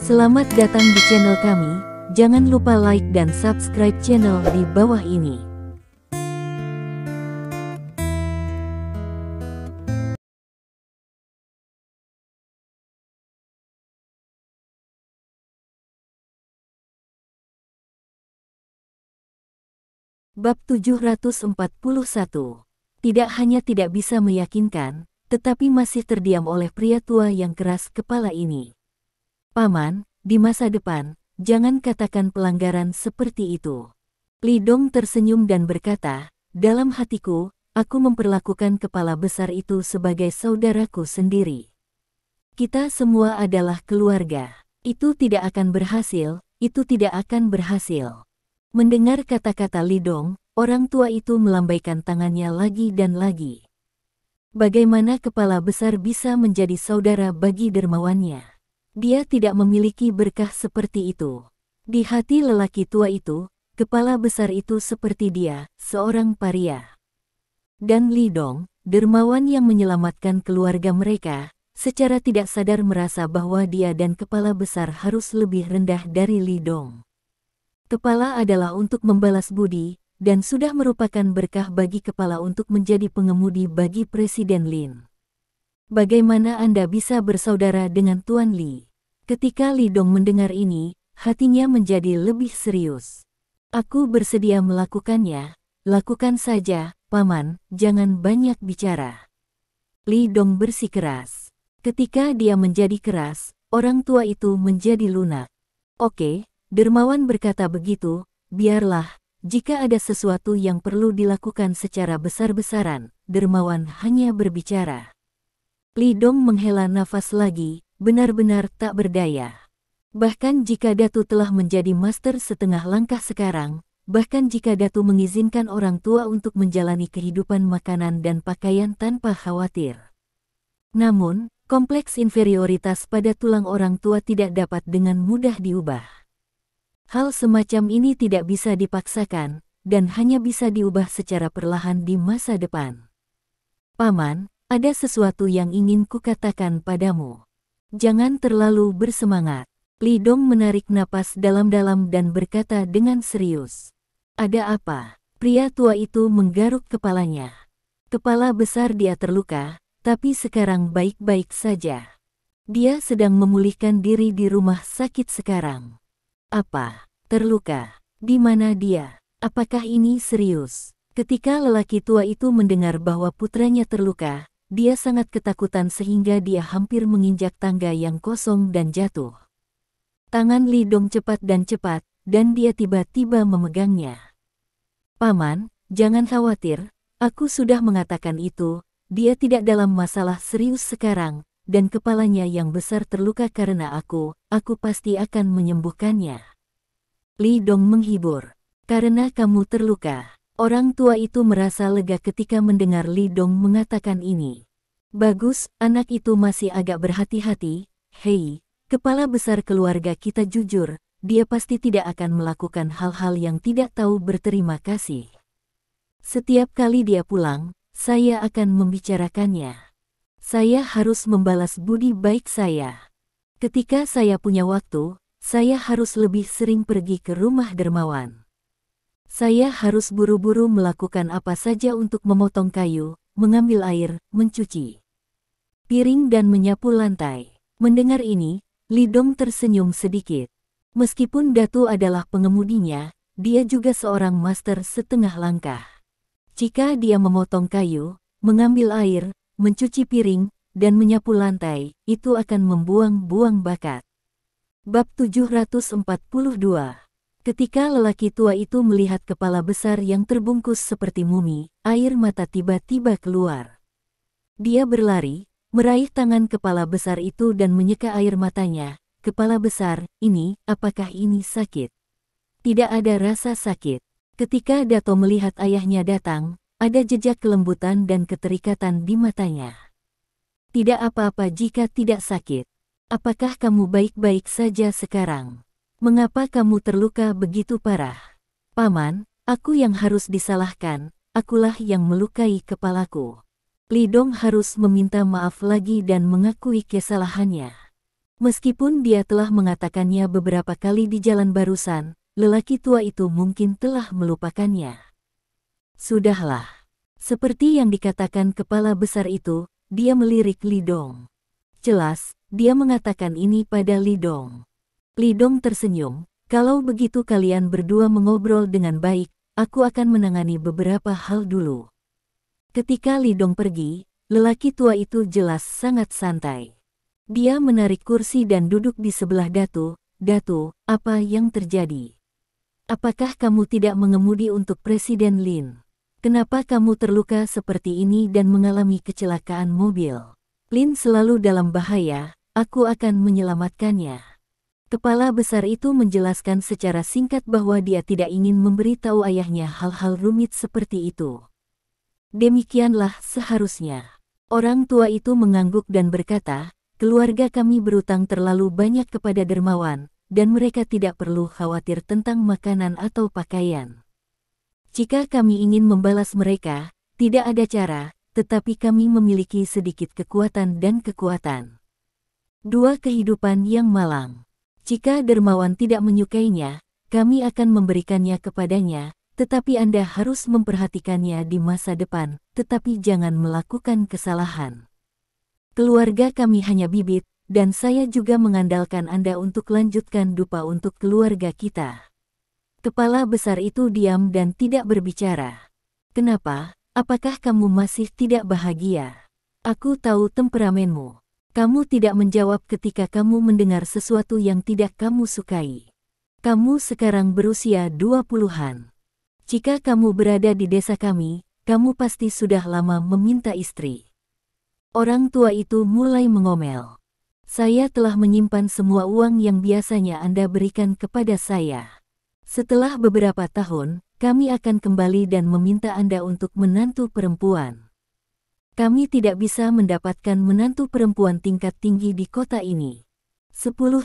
Selamat datang di channel kami, jangan lupa like dan subscribe channel di bawah ini. Bab 741. Tidak hanya tidak bisa meyakinkan, tetapi masih terdiam oleh pria tua yang keras kepala ini. Paman, di masa depan, jangan katakan pelanggaran seperti itu. Li Dong tersenyum dan berkata, dalam hatiku, aku memperlakukan kepala besar itu sebagai saudaraku sendiri. Kita semua adalah keluarga. Itu tidak akan berhasil, itu tidak akan berhasil. Mendengar kata-kata Li Dong, orang tua itu melambaikan tangannya lagi dan lagi. Bagaimana kepala besar bisa menjadi saudara bagi dermawannya? Dia tidak memiliki berkah seperti itu. Di hati lelaki tua itu, kepala besar itu seperti dia, seorang paria. Dan Li Dong, dermawan yang menyelamatkan keluarga mereka, secara tidak sadar merasa bahwa dia dan kepala besar harus lebih rendah dari Li Dong. Kepala adalah untuk membalas budi, dan sudah merupakan berkah bagi kepala untuk menjadi pengemudi bagi Presiden Lin. Bagaimana Anda bisa bersaudara dengan Tuan Li? Ketika Li Dong mendengar ini, hatinya menjadi lebih serius. Aku bersedia melakukannya, lakukan saja, Paman, jangan banyak bicara. Li Dong bersikeras. Ketika dia menjadi keras, orang tua itu menjadi lunak. Oke. Dermawan berkata begitu, biarlah, jika ada sesuatu yang perlu dilakukan secara besar-besaran, dermawan hanya berbicara. Li Dong menghela nafas lagi, benar-benar tak berdaya. Bahkan jika Datu telah menjadi master setengah langkah sekarang, bahkan jika Datu mengizinkan orang tua untuk menjalani kehidupan makanan dan pakaian tanpa khawatir. Namun, kompleks inferioritas pada tulang orang tua tidak dapat dengan mudah diubah. Hal semacam ini tidak bisa dipaksakan, dan hanya bisa diubah secara perlahan di masa depan. Paman, ada sesuatu yang ingin kukatakan padamu. Jangan terlalu bersemangat. Li Dong menarik napas dalam-dalam dan berkata dengan serius. Ada apa? Pria tua itu menggaruk kepalanya. Kepala besar dia terluka, tapi sekarang baik-baik saja. Dia sedang memulihkan diri di rumah sakit sekarang. Apa? Terluka? Di mana dia? Apakah ini serius? Ketika lelaki tua itu mendengar bahwa putranya terluka, dia sangat ketakutan sehingga dia hampir menginjak tangga yang kosong dan jatuh. Tangan Li Dong cepat, dan dia tiba-tiba memegangnya. Paman, jangan khawatir, aku sudah mengatakan itu, dia tidak dalam masalah serius sekarang, dan kepalanya yang besar terluka karena aku pasti akan menyembuhkannya. Li Dong menghibur. Karena kamu terluka. Orang tua itu merasa lega ketika mendengar Li Dong mengatakan ini. Bagus, anak itu masih agak berhati-hati. Hei, kepala besar keluarga kita jujur, dia pasti tidak akan melakukan hal-hal yang tidak tahu berterima kasih. Setiap kali dia pulang, saya akan membicarakannya. Saya harus membalas budi baik saya. Ketika saya punya waktu, saya harus lebih sering pergi ke rumah dermawan. Saya harus buru-buru melakukan apa saja untuk memotong kayu, mengambil air, mencuci piring dan menyapu lantai. Mendengar ini, Li Dong tersenyum sedikit. Meskipun Datu adalah pengemudinya, dia juga seorang master setengah langkah. Jika dia memotong kayu, mengambil air, mencuci piring, dan menyapu lantai, itu akan membuang-buang bakat. Bab 742. Ketika lelaki tua itu melihat kepala besar yang terbungkus seperti mumi, air mata tiba-tiba keluar. Dia berlari, meraih tangan kepala besar itu dan menyeka air matanya. Kepala besar, apakah ini sakit? Tidak ada rasa sakit. Ketika Dato melihat ayahnya datang, ada jejak kelembutan dan keterikatan di matanya. Tidak apa-apa jika tidak sakit. Apakah kamu baik-baik saja sekarang? Mengapa kamu terluka begitu parah? Paman, aku yang harus disalahkan, akulah yang melukai kepalaku. Li Dong harus meminta maaf lagi dan mengakui kesalahannya. Meskipun dia telah mengatakannya beberapa kali di jalan barusan, lelaki tua itu mungkin telah melupakannya. Sudahlah. Seperti yang dikatakan kepala besar itu, dia melirik Li Dong. Jelas, dia mengatakan ini pada Li Dong. Li Dong tersenyum, kalau begitu kalian berdua mengobrol dengan baik, aku akan menangani beberapa hal dulu. Ketika Li Dong pergi, lelaki tua itu jelas sangat santai. Dia menarik kursi dan duduk di sebelah Datu. Datu, apa yang terjadi? Apakah kamu tidak mengemudi untuk Presiden Lin? Kenapa kamu terluka seperti ini dan mengalami kecelakaan mobil? Lin selalu dalam bahaya, aku akan menyelamatkannya. Kepala besar itu menjelaskan secara singkat bahwa dia tidak ingin memberitahu ayahnya hal-hal rumit seperti itu. Demikianlah seharusnya. Orang tua itu mengangguk dan berkata, keluarga kami berutang terlalu banyak kepada dermawan, dan mereka tidak perlu khawatir tentang makanan atau pakaian. Jika kami ingin membalas mereka, tidak ada cara, tetapi kami memiliki sedikit kekuatan dan kekuatan. Dua kehidupan yang malang. Jika dermawan tidak menyukainya, kami akan memberikannya kepadanya, tetapi Anda harus memperhatikannya di masa depan, tetapi jangan melakukan kesalahan. Keluarga kami hanya bibit, dan saya juga mengandalkan Anda untuk lanjutkan dupa untuk keluarga kita. Kepala besar itu diam dan tidak berbicara. Kenapa? Apakah kamu masih tidak bahagia? Aku tahu temperamenmu. Kamu tidak menjawab ketika kamu mendengar sesuatu yang tidak kamu sukai. Kamu sekarang berusia 20-an. Jika kamu berada di desa kami, kamu pasti sudah lama meminta istri. Orang tua itu mulai mengomel. Saya telah menyimpan semua uang yang biasanya Anda berikan kepada saya. Setelah beberapa tahun, kami akan kembali dan meminta Anda untuk menantu perempuan. Kami tidak bisa mendapatkan menantu perempuan tingkat tinggi di kota ini. 10.000.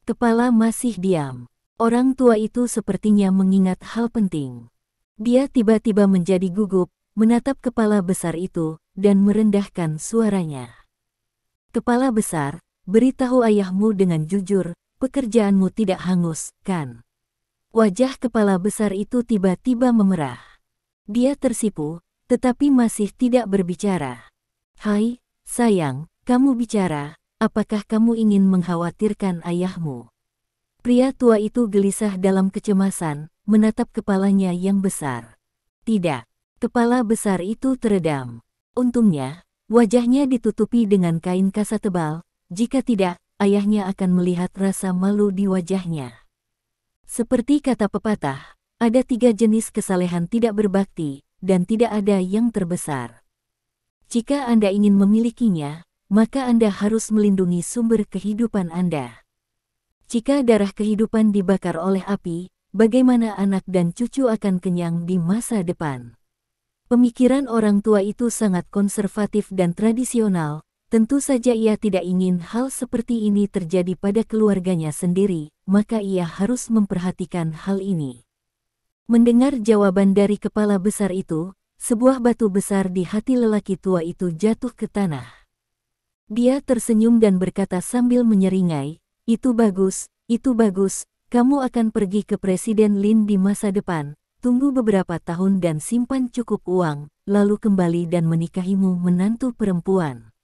Kepala masih diam. Orang tua itu sepertinya mengingat hal penting. Dia tiba-tiba menjadi gugup, menatap kepala besar itu, dan merendahkan suaranya. Kepala besar, beritahu ayahmu dengan jujur, pekerjaanmu tidak hangus, kan? Wajah kepala besar itu tiba-tiba memerah. Dia tersipu, tetapi masih tidak berbicara. Hai, sayang, kamu bicara, apakah kamu ingin mengkhawatirkan ayahmu? Pria tua itu gelisah dalam kecemasan, menatap kepalanya yang besar. Tidak, kepala besar itu teredam. Untungnya, wajahnya ditutupi dengan kain kasa tebal, jika tidak, ayahnya akan melihat rasa malu di wajahnya. Seperti kata pepatah, ada 3 jenis kesalehan tidak berbakti, dan tidak ada yang terbesar. Jika Anda ingin memilikinya, maka Anda harus melindungi sumber kehidupan Anda. Jika darah kehidupan dibakar oleh api, bagaimana anak dan cucu akan kenyang di masa depan? Pemikiran orang tua itu sangat konservatif dan tradisional. Tentu saja ia tidak ingin hal seperti ini terjadi pada keluarganya sendiri, maka ia harus memperhatikan hal ini. Mendengar jawaban dari kepala besar itu, sebuah batu besar di hati lelaki tua itu jatuh ke tanah. Dia tersenyum dan berkata sambil menyeringai, itu bagus, kamu akan pergi ke Presiden Lin di masa depan, tunggu beberapa tahun dan simpan cukup uang, lalu kembali dan menikahimu menantu perempuan.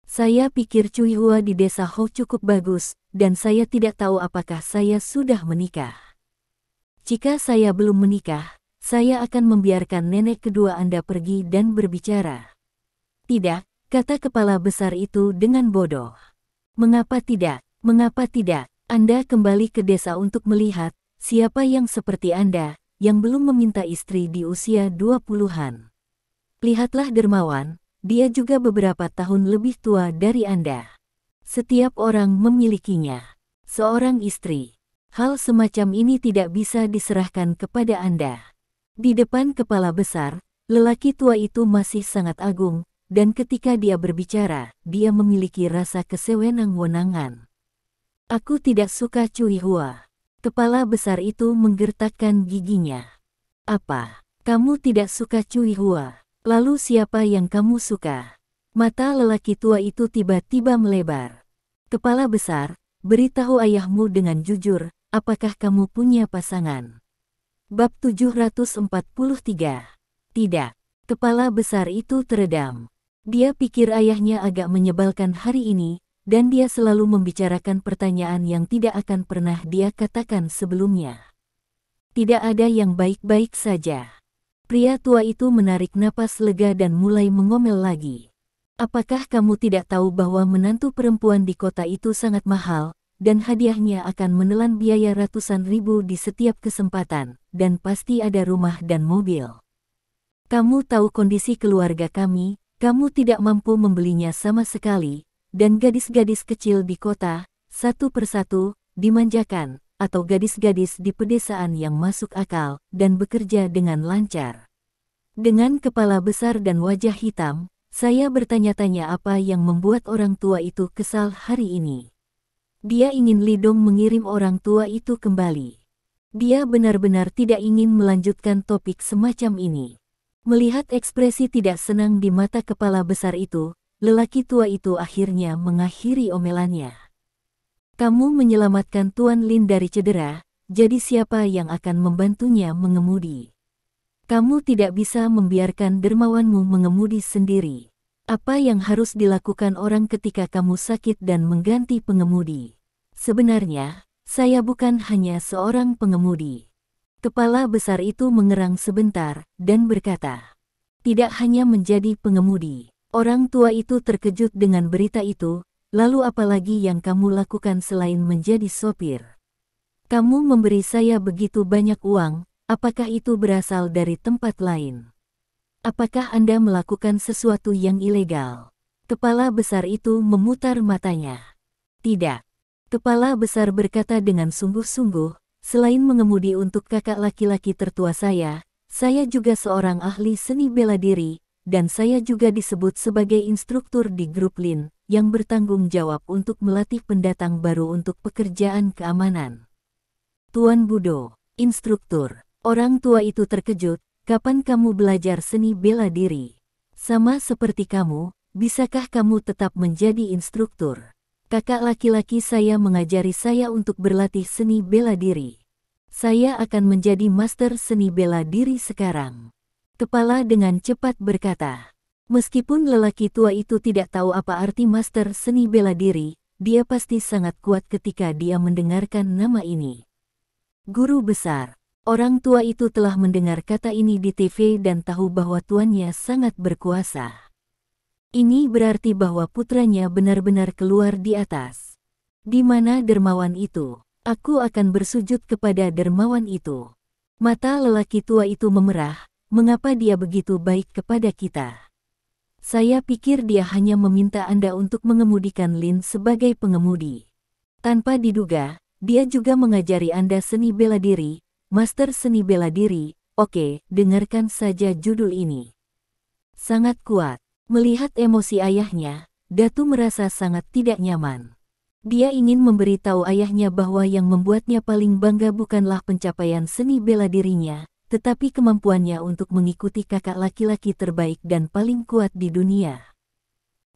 Saya pikir Cui Hua di desa Ho cukup bagus, dan saya tidak tahu apakah saya sudah menikah. Jika saya belum menikah, saya akan membiarkan nenek kedua Anda pergi dan berbicara. Tidak, kata kepala besar itu dengan bodoh. Mengapa tidak? Mengapa tidak? Anda kembali ke desa untuk melihat, siapa yang seperti Anda, yang belum meminta istri di usia 20-an. Lihatlah dermawan. Dia juga beberapa tahun lebih tua dari Anda. Setiap orang memilikinya. Seorang istri. Hal semacam ini tidak bisa diserahkan kepada Anda. Di depan kepala besar, lelaki tua itu masih sangat agung, dan ketika dia berbicara, dia memiliki rasa kesewenang-wenangan. Aku tidak suka Cui Hua. Kepala besar itu menggertakkan giginya. Apa? Kamu tidak suka Cui Hua? Lalu siapa yang kamu suka? Mata lelaki tua itu tiba-tiba melebar. Kepala besar, beritahu ayahmu dengan jujur, apakah kamu punya pasangan? Bab 743. Tidak. Kepala besar itu teredam. Dia pikir ayahnya agak menyebalkan hari ini, dan dia selalu membicarakan pertanyaan yang tidak akan pernah dia katakan sebelumnya. Tidak ada yang baik-baik saja. Pria tua itu menarik napas lega dan mulai mengomel lagi. Apakah kamu tidak tahu bahwa menantu perempuan di kota itu sangat mahal, dan hadiahnya akan menelan biaya ratusan ribu di setiap kesempatan, dan pasti ada rumah dan mobil. Kamu tahu kondisi keluarga kami, kamu tidak mampu membelinya sama sekali, dan gadis-gadis kecil di kota, satu persatu, dimanjakan, atau gadis-gadis di pedesaan yang masuk akal, dan bekerja dengan lancar. Dengan kepala besar dan wajah hitam, saya bertanya-tanya apa yang membuat orang tua itu kesal hari ini. Dia ingin Lidong mengirim orang tua itu kembali. Dia benar-benar tidak ingin melanjutkan topik semacam ini. Melihat ekspresi tidak senang di mata kepala besar itu, lelaki tua itu akhirnya mengakhiri omelannya. Kamu menyelamatkan Tuan Lin dari cedera, jadi siapa yang akan membantunya mengemudi? Kamu tidak bisa membiarkan dermawanmu mengemudi sendiri. Apa yang harus dilakukan orang ketika kamu sakit dan mengganti pengemudi? Sebenarnya, saya bukan hanya seorang pengemudi. Kepala besar itu mengerang sebentar, dan berkata, tidak hanya menjadi pengemudi. Orang tua itu terkejut dengan berita itu, lalu apalagi yang kamu lakukan selain menjadi sopir? Kamu memberi saya begitu banyak uang, apakah itu berasal dari tempat lain? Apakah Anda melakukan sesuatu yang ilegal? Kepala besar itu memutar matanya. Tidak. Kepala besar berkata dengan sungguh-sungguh, selain mengemudi untuk kakak laki-laki tertua saya juga seorang ahli seni bela diri, dan saya juga disebut sebagai instruktur di grup Lin, yang bertanggung jawab untuk melatih pendatang baru untuk pekerjaan keamanan. Tuan Budo, instruktur. Orang tua itu terkejut, kapan kamu belajar seni bela diri? Sama seperti kamu, bisakah kamu tetap menjadi instruktur? Kakak laki-laki saya mengajari saya untuk berlatih seni bela diri. Saya akan menjadi master seni bela diri sekarang. Kepala dengan cepat berkata. Meskipun lelaki tua itu tidak tahu apa arti master seni bela diri, dia pasti sangat kuat ketika dia mendengarkan nama ini. Guru besar. Orang tua itu telah mendengar kata ini di TV dan tahu bahwa tuannya sangat berkuasa. Ini berarti bahwa putranya benar-benar keluar di atas. Di mana dermawan itu? Aku akan bersujud kepada dermawan itu. Mata lelaki tua itu memerah, mengapa dia begitu baik kepada kita? Saya pikir dia hanya meminta Anda untuk mengemudikan Lin sebagai pengemudi. Tanpa diduga, dia juga mengajari Anda seni bela diri. Master seni bela diri, oke, dengarkan saja judul ini. Sangat kuat. Melihat emosi ayahnya, Datu merasa sangat tidak nyaman. Dia ingin memberitahu ayahnya bahwa yang membuatnya paling bangga bukanlah pencapaian seni bela dirinya, tetapi kemampuannya untuk mengikuti kakak laki-laki terbaik dan paling kuat di dunia.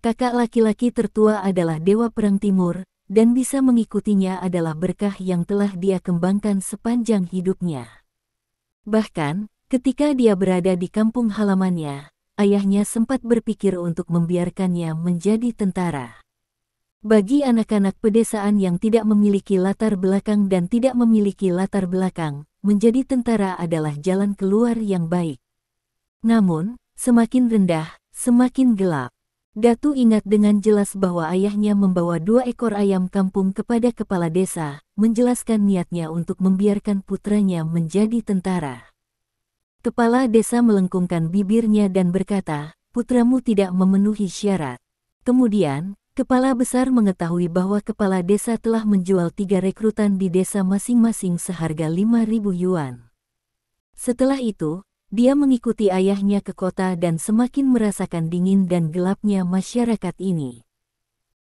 Kakak laki-laki tertua adalah Dewa Perang Timur, dan bisa mengikutinya adalah berkah yang telah dia kembangkan sepanjang hidupnya. Bahkan, ketika dia berada di kampung halamannya, ayahnya sempat berpikir untuk membiarkannya menjadi tentara. Bagi anak-anak pedesaan yang tidak memiliki latar belakang dan tidak memiliki latar belakang, menjadi tentara adalah jalan keluar yang baik. Namun, semakin rendah, semakin gelap. Datu ingat dengan jelas bahwa ayahnya membawa 2 ekor ayam kampung kepada kepala desa, menjelaskan niatnya untuk membiarkan putranya menjadi tentara. Kepala desa melengkungkan bibirnya dan berkata, putramu tidak memenuhi syarat. Kemudian, kepala besar mengetahui bahwa kepala desa telah menjual 3 rekrutan di desa masing-masing seharga 5.000 yuan. Setelah itu, dia mengikuti ayahnya ke kota dan semakin merasakan dingin dan gelapnya masyarakat ini.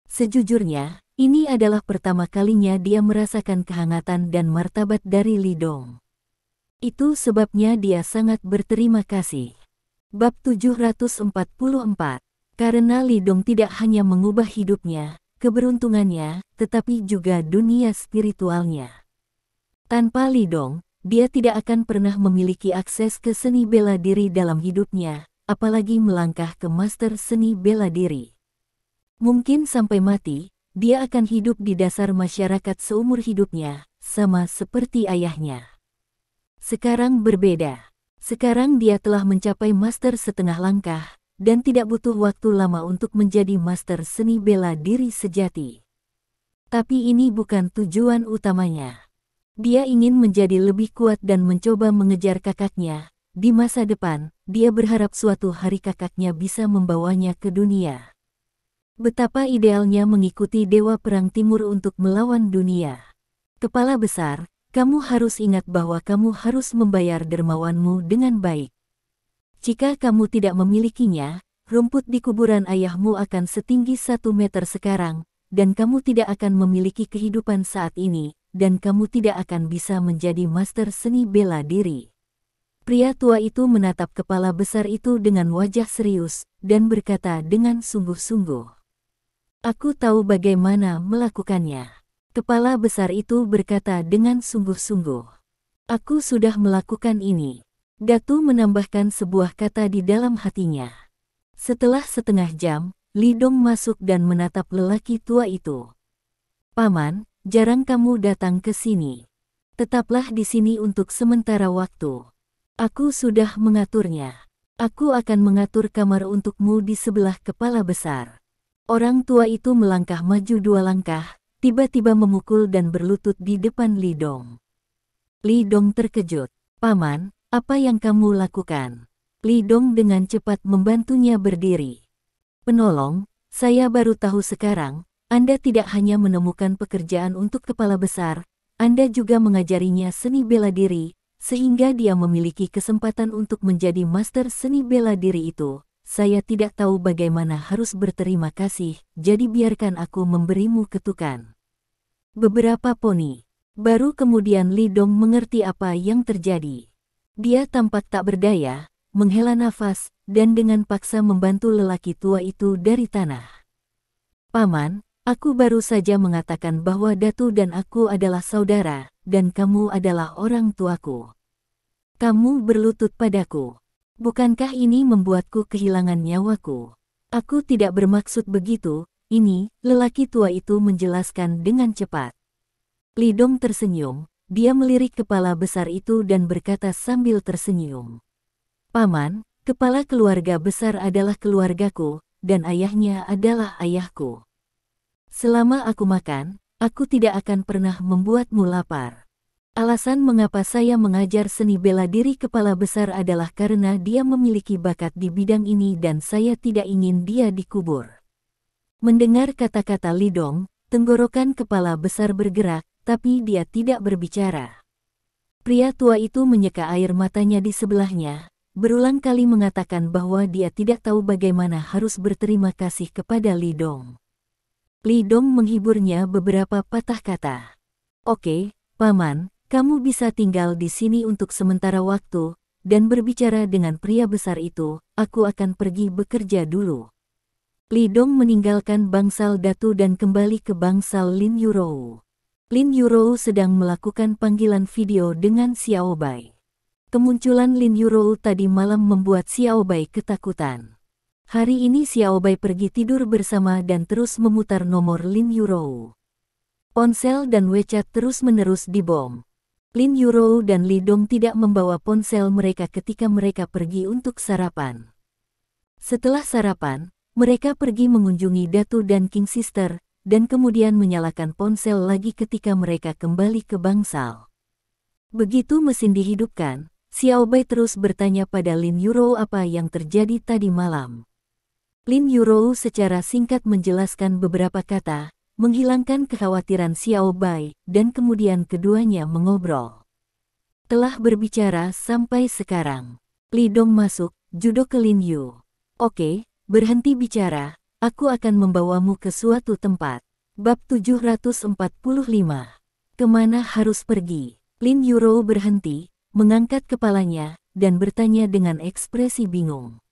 Sejujurnya, ini adalah pertama kalinya dia merasakan kehangatan dan martabat dari Lidong. Itu sebabnya dia sangat berterima kasih. Bab 744. Karena Lidong tidak hanya mengubah hidupnya, keberuntungannya, tetapi juga dunia spiritualnya. Tanpa Li Dong, dia tidak akan pernah memiliki akses ke seni bela diri dalam hidupnya, apalagi melangkah ke master seni bela diri. Mungkin sampai mati, dia akan hidup di dasar masyarakat seumur hidupnya, sama seperti ayahnya. Sekarang berbeda. Sekarang dia telah mencapai master setengah langkah, dan tidak butuh waktu lama untuk menjadi master seni bela diri sejati. Tapi ini bukan tujuan utamanya. Dia ingin menjadi lebih kuat dan mencoba mengejar kakaknya. Di masa depan, dia berharap suatu hari kakaknya bisa membawanya ke dunia. Betapa idealnya mengikuti Dewa Perang Timur untuk melawan dunia. Kepala besar, kamu harus ingat bahwa kamu harus membayar dermawanmu dengan baik. Jika kamu tidak memilikinya, rumput di kuburan ayahmu akan setinggi 1 meter sekarang, dan kamu tidak akan memiliki kehidupan saat ini, dan kamu tidak akan bisa menjadi master seni bela diri. Pria tua itu menatap kepala besar itu dengan wajah serius, dan berkata dengan sungguh-sungguh. Aku tahu bagaimana melakukannya. Kepala besar itu berkata dengan sungguh-sungguh. Aku sudah melakukan ini. Datu menambahkan sebuah kata di dalam hatinya. Setelah setengah jam, Li Dong masuk dan menatap lelaki tua itu. Paman, jarang kamu datang ke sini. Tetaplah di sini untuk sementara waktu. Aku sudah mengaturnya. Aku akan mengatur kamar untukmu di sebelah kepala besar. Orang tua itu melangkah maju 2 langkah, tiba-tiba memukul dan berlutut di depan Li Dong. Li Dong terkejut. Paman, apa yang kamu lakukan? Li Dong dengan cepat membantunya berdiri. Penolong, saya baru tahu sekarang, Anda tidak hanya menemukan pekerjaan untuk kepala besar, Anda juga mengajarinya seni bela diri, sehingga dia memiliki kesempatan untuk menjadi master seni bela diri itu. Saya tidak tahu bagaimana harus berterima kasih, jadi biarkan aku memberimu ketukan. Beberapa poni. Baru kemudian Li Dong mengerti apa yang terjadi. Dia tampak tak berdaya, menghela nafas, dan dengan paksa membantu lelaki tua itu dari tanah. Paman, aku baru saja mengatakan bahwa Datu dan aku adalah saudara, dan kamu adalah orang tuaku. Kamu berlutut padaku. Bukankah ini membuatku kehilangan nyawaku? Aku tidak bermaksud begitu, ini, lelaki tua itu menjelaskan dengan cepat. Li Dong tersenyum, dia melirik kepala besar itu dan berkata sambil tersenyum. Paman, kepala keluarga besar adalah keluargaku, dan ayahnya adalah ayahku. Selama aku makan, aku tidak akan pernah membuatmu lapar. Alasan mengapa saya mengajar seni bela diri kepala besar adalah karena dia memiliki bakat di bidang ini dan saya tidak ingin dia dikubur. Mendengar kata-kata Li Dong, tenggorokan kepala besar bergerak, tapi dia tidak berbicara. Pria tua itu menyeka air matanya di sebelahnya, berulang kali mengatakan bahwa dia tidak tahu bagaimana harus berterima kasih kepada Li Dong. Li Dong menghiburnya beberapa patah kata. Oke, Paman. Kamu bisa tinggal di sini untuk sementara waktu, dan berbicara dengan pria besar itu, aku akan pergi bekerja dulu. Li Dong meninggalkan bangsal Datu dan kembali ke bangsal Lin Yurou. Lin Yurou sedang melakukan panggilan video dengan Xiao Bai. Kemunculan Lin Yurou tadi malam membuat Xiao Bai ketakutan. Hari ini Xiao Bai pergi tidur bersama dan terus memutar nomor Lin Yurou. Ponsel dan WeChat terus-menerus dibom. Lin Yurou dan Li Dong tidak membawa ponsel mereka ketika mereka pergi untuk sarapan. Setelah sarapan, mereka pergi mengunjungi Datu dan King Sister, dan kemudian menyalakan ponsel lagi ketika mereka kembali ke bangsal. Begitu mesin dihidupkan, Xiao Bai terus bertanya pada Lin Yurou apa yang terjadi tadi malam. Lin Yurou secara singkat menjelaskan beberapa kata, menghilangkan kekhawatiran Xiao Bai, dan kemudian keduanya mengobrol. Telah berbicara sampai sekarang. Li Dong masuk, judok ke Lin Yu. Oke, berhenti bicara, aku akan membawamu ke suatu tempat. Bab 745. Kemana harus pergi? Lin Yurou berhenti, mengangkat kepalanya, dan bertanya dengan ekspresi bingung.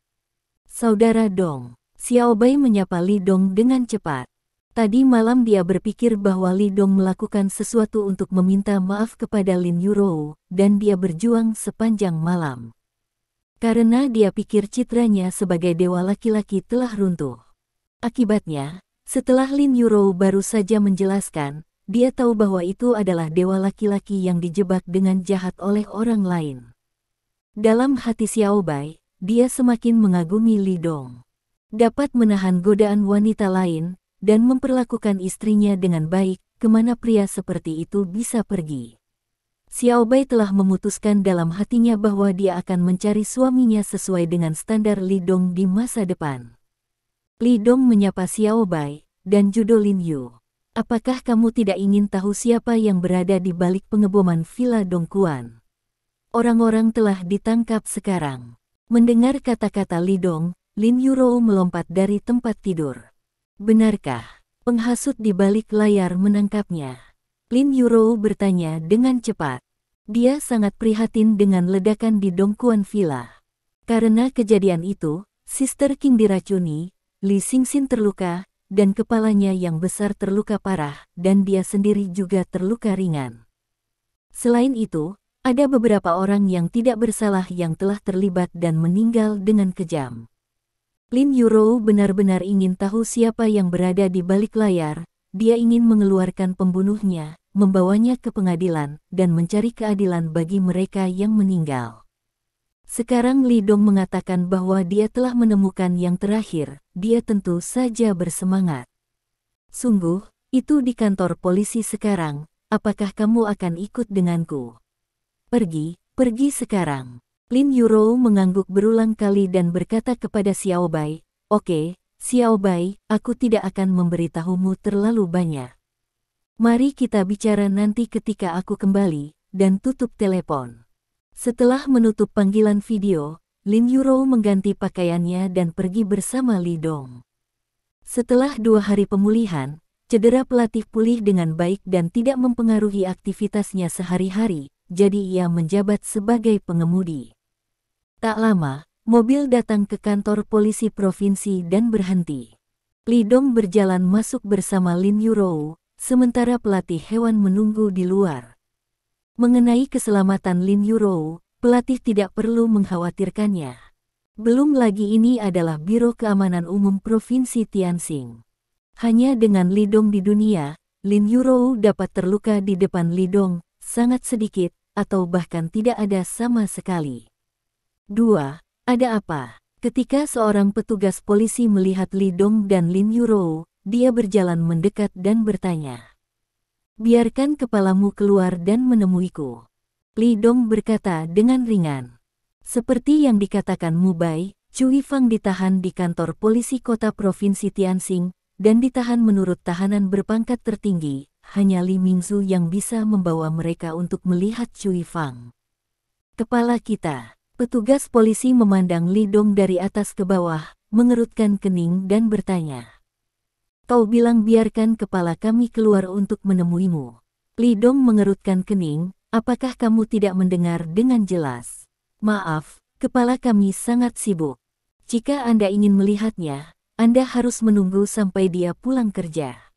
Saudara Dong. Xiao Bai menyapa Li Dong dengan cepat. Tadi malam dia berpikir bahwa Li Dong melakukan sesuatu untuk meminta maaf kepada Lin Yurou, dan dia berjuang sepanjang malam. Karena dia pikir citranya sebagai dewa laki-laki telah runtuh. Akibatnya, setelah Lin Yurou baru saja menjelaskan, dia tahu bahwa itu adalah dewa laki-laki yang dijebak dengan jahat oleh orang lain. Dalam hati Xiao Bai, dia semakin mengagumi Li Dong. Dapat menahan godaan wanita lain, dan memperlakukan istrinya dengan baik, kemana pria seperti itu bisa pergi. Xiao Bai telah memutuskan dalam hatinya bahwa dia akan mencari suaminya sesuai dengan standar Li Dong di masa depan. Li Dong menyapa Xiao Bai, dan judo Lin Yu. Apakah kamu tidak ingin tahu siapa yang berada di balik pengeboman Villa Dongguan? Orang-orang telah ditangkap sekarang. Mendengar kata-kata Li Dong, Lin Yurou melompat dari tempat tidur. Benarkah? Penghasut di balik layar menangkapnya. Lin Yurou bertanya dengan cepat. Dia sangat prihatin dengan ledakan di Dongguan Villa. Karena kejadian itu, Sister King diracuni, Li Xingxin terluka, dan kepalanya yang besar terluka parah, dan dia sendiri juga terluka ringan. Selain itu, ada beberapa orang yang tidak bersalah yang telah terlibat dan meninggal dengan kejam. Lin Yurou benar-benar ingin tahu siapa yang berada di balik layar. Dia ingin mengeluarkan pembunuhnya, membawanya ke pengadilan, dan mencari keadilan bagi mereka yang meninggal. Sekarang Li Dong mengatakan bahwa dia telah menemukan yang terakhir. Dia tentu saja bersemangat. Sungguh, itu di kantor polisi sekarang. Apakah kamu akan ikut denganku? Pergi sekarang. Lin Yurou mengangguk berulang kali dan berkata kepada Xiao Bai, "Oke, Xiao Bai, aku tidak akan memberitahumu terlalu banyak. Mari kita bicara nanti ketika aku kembali," dan tutup telepon. Setelah menutup panggilan video, Lin Yurou mengganti pakaiannya dan pergi bersama Li Dong. Setelah 2 hari pemulihan, cedera pelatih pulih dengan baik dan tidak mempengaruhi aktivitasnya sehari-hari, jadi ia menjabat sebagai pengemudi. Tak lama, mobil datang ke kantor polisi provinsi dan berhenti. Li Dong berjalan masuk bersama Lin Yurou, sementara pelatih hewan menunggu di luar. Mengenai keselamatan Lin Yurou, pelatih tidak perlu mengkhawatirkannya. Belum lagi ini adalah Biro Keamanan Umum Provinsi Tianxing. Hanya dengan Li Dong di dunia, Lin Yurou dapat terluka di depan Li Dong, sangat sedikit, atau bahkan tidak ada sama sekali. 2. Ada apa? Ketika seorang petugas polisi melihat Li Dong dan Lin Yurou, dia berjalan mendekat dan bertanya. "Biarkan kepalamu keluar dan menemuiku." Li Dong berkata dengan ringan. Seperti yang dikatakan Mu Bai, Cui Fang ditahan di kantor polisi kota provinsi Tianxing, dan ditahan menurut tahanan berpangkat tertinggi. Hanya Li Mingzu yang bisa membawa mereka untuk melihat Cui Fang. Kepala kita. Petugas polisi memandang Li Dong dari atas ke bawah, mengerutkan kening dan bertanya. "Kau bilang biarkan kepala kami keluar untuk menemuimu." Li Dong mengerutkan kening, "Apakah kamu tidak mendengar dengan jelas?" "Maaf, kepala kami sangat sibuk. Jika Anda ingin melihatnya, Anda harus menunggu sampai dia pulang kerja,"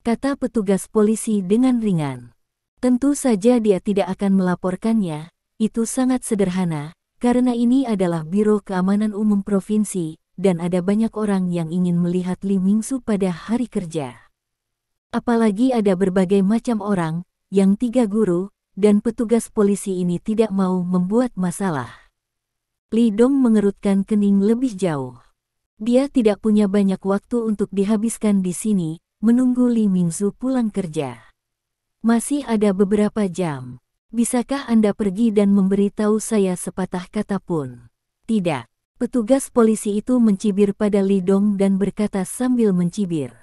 kata petugas polisi dengan ringan. Tentu saja dia tidak akan melaporkannya. Itu sangat sederhana, karena ini adalah Biro Keamanan Umum Provinsi, dan ada banyak orang yang ingin melihat Li Mingzu pada hari kerja. Apalagi ada berbagai macam orang, yang 3 guru, dan petugas polisi ini tidak mau membuat masalah. Li Dong mengerutkan kening lebih jauh. Dia tidak punya banyak waktu untuk dihabiskan di sini, menunggu Li Mingzu pulang kerja. Masih ada beberapa jam. Bisakah Anda pergi dan memberitahu saya sepatah kata pun? Tidak. Petugas polisi itu mencibir pada Li Dong dan berkata sambil mencibir.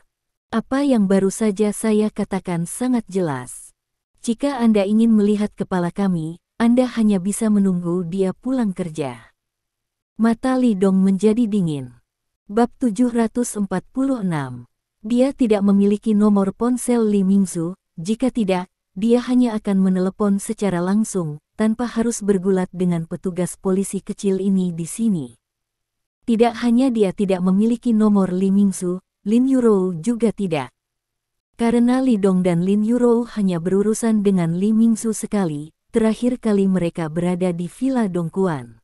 Apa yang baru saja saya katakan sangat jelas. Jika Anda ingin melihat kepala kami, Anda hanya bisa menunggu dia pulang kerja. Mata Li Dong menjadi dingin. Bab 746. Dia tidak memiliki nomor ponsel Li Mingzu, jika tidak, dia hanya akan menelepon secara langsung, tanpa harus bergulat dengan petugas polisi kecil ini di sini. Tidak hanya dia tidak memiliki nomor Li Mingzu, Lin Yurou juga tidak. Karena Li Dong dan Lin Yurou hanya berurusan dengan Li Mingzu sekali, terakhir kali mereka berada di Villa Dongguan.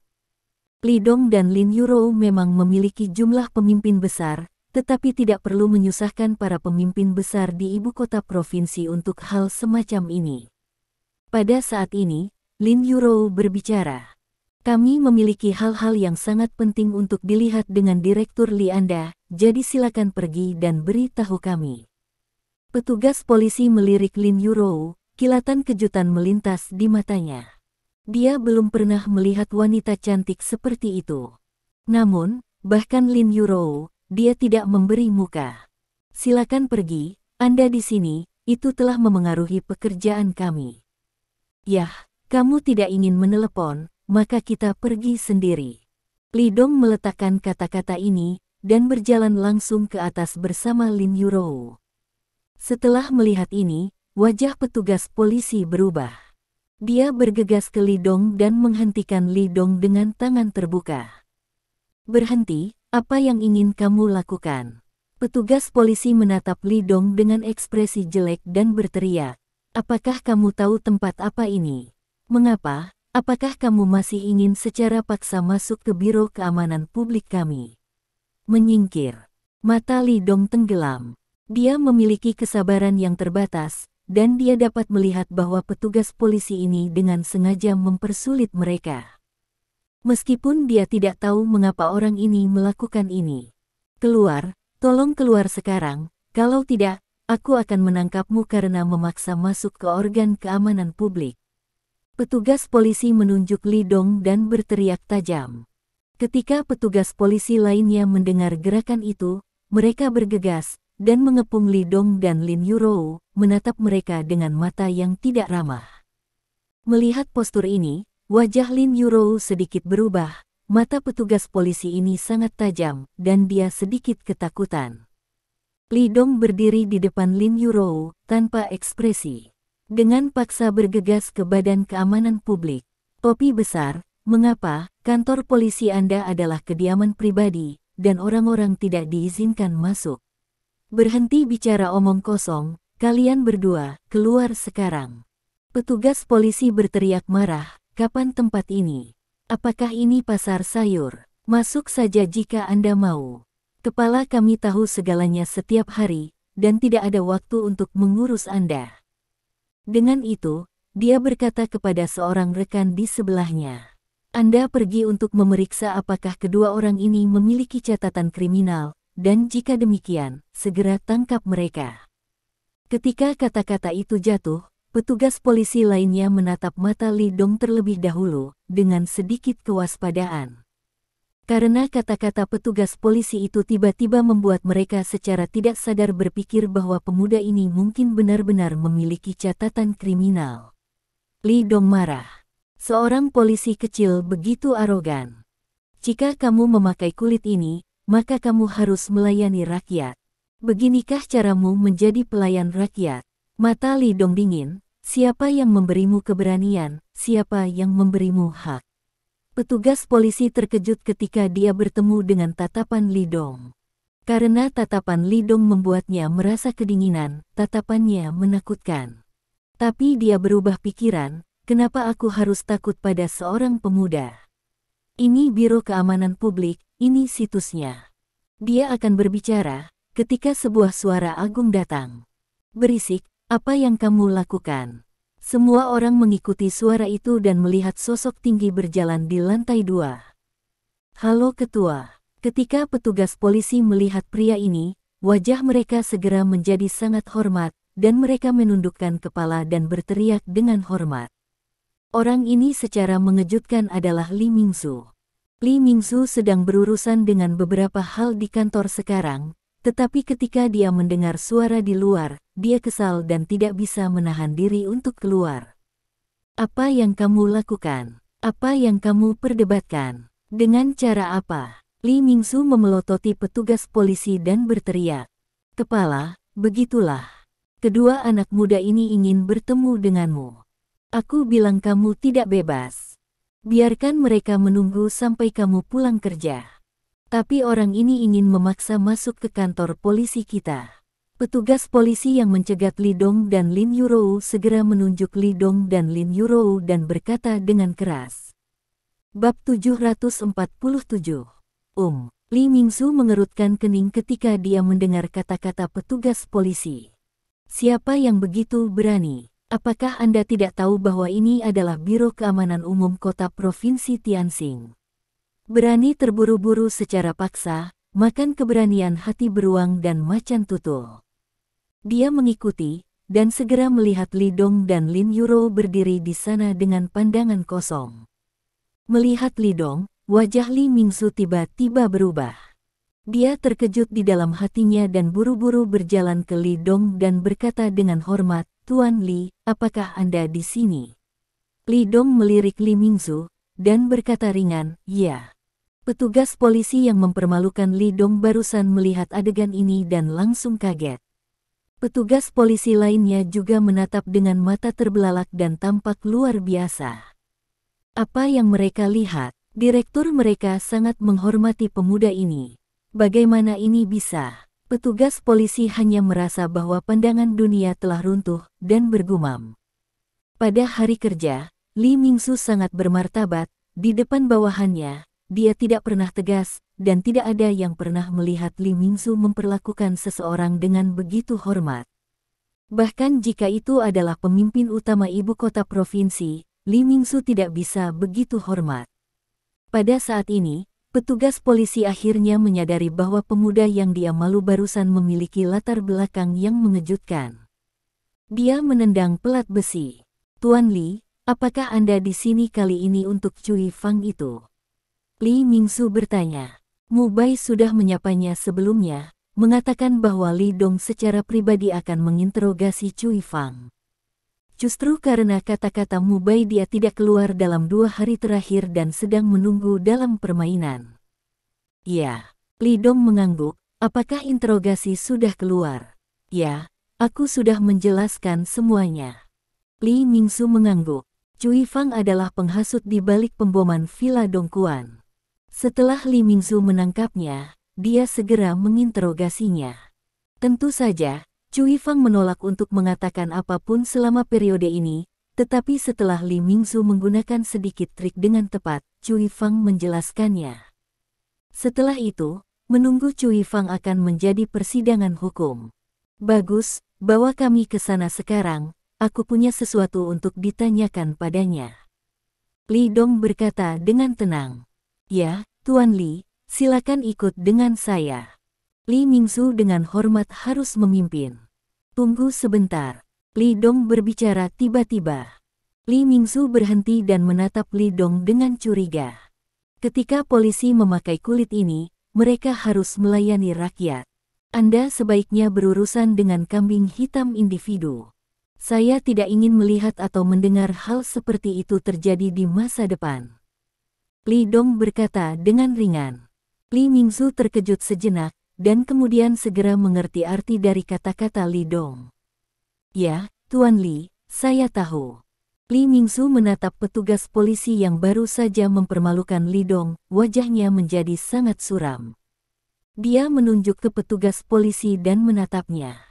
Li Dong dan Lin Yurou memang memiliki jumlah pemimpin besar, tetapi tidak perlu menyusahkan para pemimpin besar di ibu kota provinsi untuk hal semacam ini. Pada saat ini, Lin Yurou berbicara. Kami memiliki hal-hal yang sangat penting untuk dilihat dengan Direktur Li Anda, jadi silakan pergi dan beritahu kami. Petugas polisi melirik Lin Yurou, kilatan kejutan melintas di matanya. Dia belum pernah melihat wanita cantik seperti itu. Namun, bahkan Lin Yurou, dia tidak memberi muka. Silakan pergi, Anda di sini, itu telah memengaruhi pekerjaan kami. Yah, kamu tidak ingin menelepon, maka kita pergi sendiri. Li Dong meletakkan kata-kata ini, dan berjalan langsung ke atas bersama Lin Yurou. Setelah melihat ini, wajah petugas polisi berubah. Dia bergegas ke Li Dong dan menghentikan Li Dong dengan tangan terbuka. Berhenti, apa yang ingin kamu lakukan? Petugas polisi menatap Li Dong dengan ekspresi jelek dan berteriak. Apakah kamu tahu tempat apa ini? Mengapa? Apakah kamu masih ingin secara paksa masuk ke Biro Keamanan Publik kami? Menyingkir. Mata Li Dong tenggelam. Dia memiliki kesabaran yang terbatas, dan dia dapat melihat bahwa petugas polisi ini dengan sengaja mempersulit mereka. Meskipun dia tidak tahu mengapa orang ini melakukan ini. Keluar, tolong keluar sekarang, kalau tidak, aku akan menangkapmu karena memaksa masuk ke organ keamanan publik. Petugas polisi menunjuk Li Dong dan berteriak tajam. Ketika petugas polisi lainnya mendengar gerakan itu, mereka bergegas, dan mengepung Li Dong dan Lin Yurou, menatap mereka dengan mata yang tidak ramah. Melihat postur ini, wajah Lin Yurou sedikit berubah, mata petugas polisi ini sangat tajam, dan dia sedikit ketakutan. Li Dong berdiri di depan Lin Yurou, tanpa ekspresi. Dengan paksa bergegas ke Badan Keamanan Publik. Topi besar, mengapa kantor polisi Anda adalah kediaman pribadi, dan orang-orang tidak diizinkan masuk? Berhenti bicara omong kosong, kalian berdua, keluar sekarang. Petugas polisi berteriak marah, kapan tempat ini? Apakah ini pasar sayur? Masuk saja jika Anda mau. Kepala kami tahu segalanya setiap hari, dan tidak ada waktu untuk mengurus Anda. Dengan itu, dia berkata kepada seorang rekan di sebelahnya. Anda pergi untuk memeriksa apakah kedua orang ini memiliki catatan kriminal, dan jika demikian, segera tangkap mereka. Ketika kata-kata itu jatuh, petugas polisi lainnya menatap mata Li Dong terlebih dahulu, dengan sedikit kewaspadaan. Karena kata-kata petugas polisi itu tiba-tiba membuat mereka secara tidak sadar berpikir bahwa pemuda ini mungkin benar-benar memiliki catatan kriminal. Li Dong marah. Seorang polisi kecil begitu arogan. Jika kamu memakai kulit ini, maka kamu harus melayani rakyat. Beginikah caramu menjadi pelayan rakyat? Mata Li Dong dingin, siapa yang memberimu keberanian, siapa yang memberimu hak? Petugas polisi terkejut ketika dia bertemu dengan tatapan Li Dong. Karena tatapan Li Dong membuatnya merasa kedinginan, tatapannya menakutkan. Tapi dia berubah pikiran, kenapa aku harus takut pada seorang pemuda? Ini Biro Keamanan Publik, ini situsnya. Dia akan berbicara, ketika sebuah suara agung datang. Berisik, apa yang kamu lakukan? Semua orang mengikuti suara itu dan melihat sosok tinggi berjalan di lantai 2. Halo ketua. Ketika petugas polisi melihat pria ini, wajah mereka segera menjadi sangat hormat, dan mereka menundukkan kepala dan berteriak dengan hormat. Orang ini secara mengejutkan adalah Li Mingzu. Li Mingzu sedang berurusan dengan beberapa hal di kantor sekarang, tetapi ketika dia mendengar suara di luar, dia kesal dan tidak bisa menahan diri untuk keluar. Apa yang kamu lakukan? Apa yang kamu perdebatkan? Dengan cara apa? Li Mingzu memelototi petugas polisi dan berteriak. Kepala, begitulah. Kedua anak muda ini ingin bertemu denganmu. Aku bilang kamu tidak bebas. Biarkan mereka menunggu sampai kamu pulang kerja. Tapi orang ini ingin memaksa masuk ke kantor polisi kita. Petugas polisi yang mencegat Li Dong dan Lin Yurou segera menunjuk Li Dong dan Lin Yurou dan berkata dengan keras. Bab 747. Li Mingsu mengerutkan kening ketika dia mendengar kata-kata petugas polisi. Siapa yang begitu berani? Apakah Anda tidak tahu bahwa ini adalah Biro Keamanan Umum Kota Provinsi Tianxing? Berani terburu-buru secara paksa, makan keberanian hati beruang dan macan tutul. Dia mengikuti, dan segera melihat Li Dong dan Lin Yurou berdiri di sana dengan pandangan kosong. Melihat Li Dong, wajah Li Mingsu tiba-tiba berubah. Dia terkejut di dalam hatinya dan buru-buru berjalan ke Li Dong dan berkata dengan hormat, "Tuan Li, apakah Anda di sini?" Li Dong melirik Li Mingsu, dan berkata ringan, "Ya." Petugas polisi yang mempermalukan Li Dong barusan melihat adegan ini dan langsung kaget. Petugas polisi lainnya juga menatap dengan mata terbelalak dan tampak luar biasa. Apa yang mereka lihat? Direktur mereka sangat menghormati pemuda ini. Bagaimana ini bisa? Petugas polisi hanya merasa bahwa pandangan dunia telah runtuh dan bergumam. Pada hari kerja, Li Mingsu sangat bermartabat. Di depan bawahannya, dia tidak pernah tegas, dan tidak ada yang pernah melihat Li Mingsu memperlakukan seseorang dengan begitu hormat. Bahkan jika itu adalah pemimpin utama ibu kota provinsi, Li Mingsu tidak bisa begitu hormat. Pada saat ini, petugas polisi akhirnya menyadari bahwa pemuda yang dia malu barusan memiliki latar belakang yang mengejutkan. Dia menendang pelat besi. "Tuan Li, apakah Anda di sini kali ini untuk Cui Fang itu?" Li Mingsu bertanya. Mu Bai sudah menyapanya sebelumnya, mengatakan bahwa Li Dong secara pribadi akan menginterogasi Cui Fang. Justru karena kata-kata Mu Bai dia tidak keluar dalam 2 hari terakhir dan sedang menunggu dalam permainan. Ya, Li Dong mengangguk, apakah interogasi sudah keluar? Ya, aku sudah menjelaskan semuanya. Li Mingsu mengangguk. Cui Fang adalah penghasut di balik pemboman Villa Dongguan. Setelah Li Mingsu menangkapnya, dia segera menginterogasinya. Tentu saja, Cui Fang menolak untuk mengatakan apapun selama periode ini, tetapi setelah Li Mingsu menggunakan sedikit trik dengan tepat, Cui Fang menjelaskannya. Setelah itu, menunggu Cui Fang akan menjadi persidangan hukum. Bagus, bawa kami ke sana sekarang, aku punya sesuatu untuk ditanyakan padanya. Li Dong berkata dengan tenang. Ya, Tuan Li, silakan ikut dengan saya. Li Mingsu dengan hormat harus memimpin. Tunggu sebentar. Li Dong berbicara tiba-tiba. Li Mingsu berhenti dan menatap Li Dong dengan curiga. Ketika polisi memakai kulit ini, mereka harus melayani rakyat. Anda sebaiknya berurusan dengan kambing hitam individu. Saya tidak ingin melihat atau mendengar hal seperti itu terjadi di masa depan. Li Dong berkata dengan ringan. Li Mingsu terkejut sejenak, dan kemudian segera mengerti arti dari kata-kata Li Dong. Ya, Tuan Li, saya tahu. Li Mingsu menatap petugas polisi yang baru saja mempermalukan Li Dong, wajahnya menjadi sangat suram. Dia menunjuk ke petugas polisi dan menatapnya.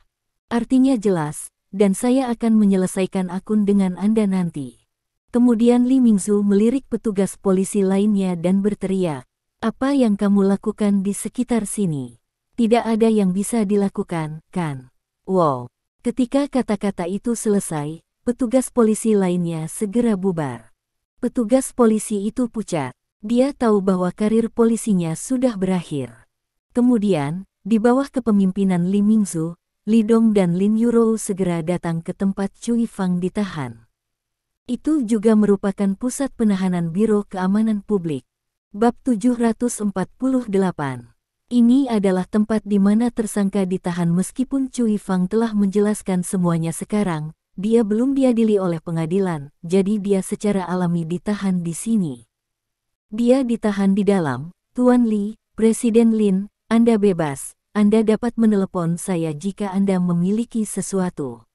Artinya jelas, dan saya akan menyelesaikan akun dengan Anda nanti. Kemudian Li Mingsu melirik petugas polisi lainnya dan berteriak, "Apa yang kamu lakukan di sekitar sini? Tidak ada yang bisa dilakukan, kan?" Wow! Ketika kata-kata itu selesai, petugas polisi lainnya segera bubar. Petugas polisi itu pucat. Dia tahu bahwa karir polisinya sudah berakhir. Kemudian, di bawah kepemimpinan Li Mingsu, Li Dong dan Lin Yurou segera datang ke tempat Cui Fang ditahan. Itu juga merupakan pusat penahanan Biro Keamanan Publik. Bab 748. Ini adalah tempat di mana tersangka ditahan meskipun Cui Fang telah menjelaskan semuanya sekarang, dia belum diadili oleh pengadilan, jadi dia secara alami ditahan di sini. Dia ditahan di dalam. Tuan Li, Presiden Lin, Anda bebas, Anda dapat menelepon saya jika Anda memiliki sesuatu.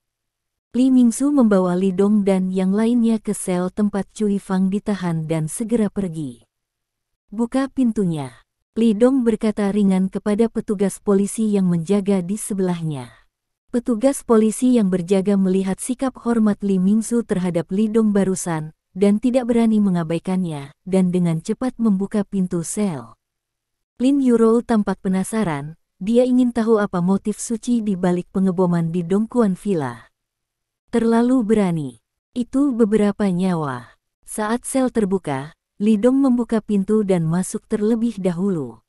Li Mingsu membawa Li Dong dan yang lainnya ke sel tempat Cui Fang ditahan dan segera pergi. Buka pintunya. Li Dong berkata ringan kepada petugas polisi yang menjaga di sebelahnya. Petugas polisi yang berjaga melihat sikap hormat Li Mingzu terhadap Li Dong barusan, dan tidak berani mengabaikannya, dan dengan cepat membuka pintu sel. Lin Yuro tampak penasaran, dia ingin tahu apa motif suci di balik pengeboman di Dongguan Villa. Terlalu berani. Itu beberapa nyawa. Saat sel terbuka, Li Dong membuka pintu dan masuk terlebih dahulu.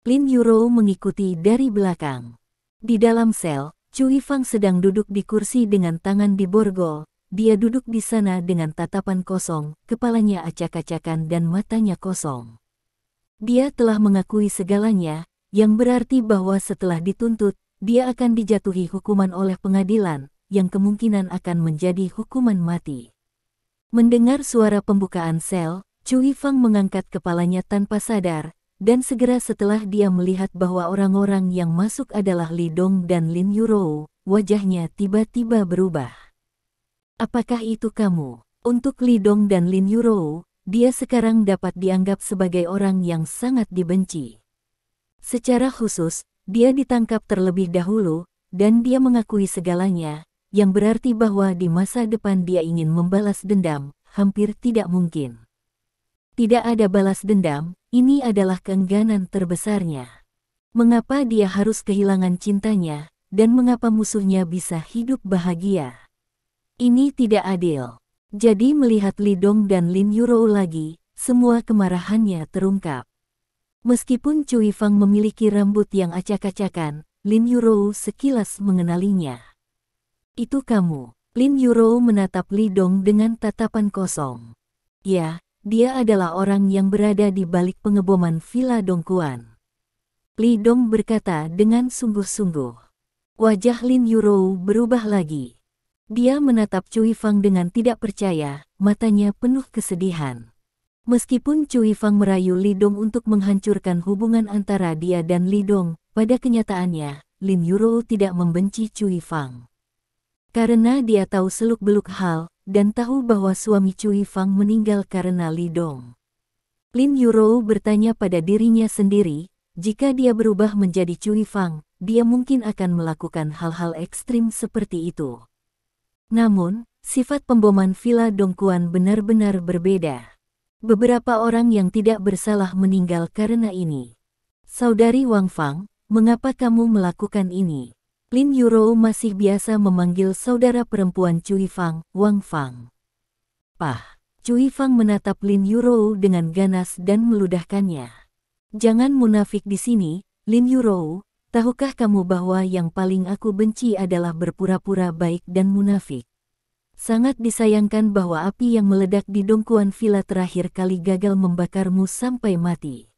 Lin Yuro mengikuti dari belakang. Di dalam sel, Cui Fang sedang duduk di kursi dengan tangan di borgol. Dia duduk di sana dengan tatapan kosong, kepalanya acak-acakan dan matanya kosong. Dia telah mengakui segalanya, yang berarti bahwa setelah dituntut, dia akan dijatuhi hukuman oleh pengadilan, yang kemungkinan akan menjadi hukuman mati. Mendengar suara pembukaan sel, Cui Fang mengangkat kepalanya tanpa sadar, dan segera setelah dia melihat bahwa orang-orang yang masuk adalah Li Dong dan Lin Yuro, wajahnya tiba-tiba berubah. Apakah itu kamu? Untuk Li Dong dan Lin Yuro, dia sekarang dapat dianggap sebagai orang yang sangat dibenci. Secara khusus, dia ditangkap terlebih dahulu, dan dia mengakui segalanya, yang berarti bahwa di masa depan dia ingin membalas dendam, hampir tidak mungkin. Tidak ada balas dendam, ini adalah keengganan terbesarnya. Mengapa dia harus kehilangan cintanya, dan mengapa musuhnya bisa hidup bahagia? Ini tidak adil. Jadi melihat Li Dong dan Lin Yuro lagi, semua kemarahannya terungkap. Meskipun Cui Fang memiliki rambut yang acak-acakan, Lin Yuro sekilas mengenalinya. Itu kamu. Lin Yuro menatap Li Dong dengan tatapan kosong. Ya, dia adalah orang yang berada di balik pengeboman Villa Dongguan. Li Dong berkata dengan sungguh-sungguh. Wajah Lin Yuro berubah lagi. Dia menatap Cui Fang dengan tidak percaya, matanya penuh kesedihan. Meskipun Cui Fang merayu Li Dong untuk menghancurkan hubungan antara dia dan Li Dong, pada kenyataannya, Lin Yuro tidak membenci Cui Fang. Karena dia tahu seluk-beluk hal, dan tahu bahwa suami Cui Fang meninggal karena Li Dong. Lin Yuro bertanya pada dirinya sendiri, jika dia berubah menjadi Cui Fang, dia mungkin akan melakukan hal-hal ekstrim seperti itu. Namun, sifat pemboman Villa Dongguan benar-benar berbeda. Beberapa orang yang tidak bersalah meninggal karena ini. Saudari Wang Fang, mengapa kamu melakukan ini? Lin Yuro masih biasa memanggil saudara perempuan Cui Fang, Wang Fang. Pah, Cui Fang menatap Lin Yuro dengan ganas dan meludahkannya. Jangan munafik di sini, Lin Yuro. Tahukah kamu bahwa yang paling aku benci adalah berpura-pura baik dan munafik? Sangat disayangkan bahwa api yang meledak di Dongguan Villa terakhir kali gagal membakarmu sampai mati.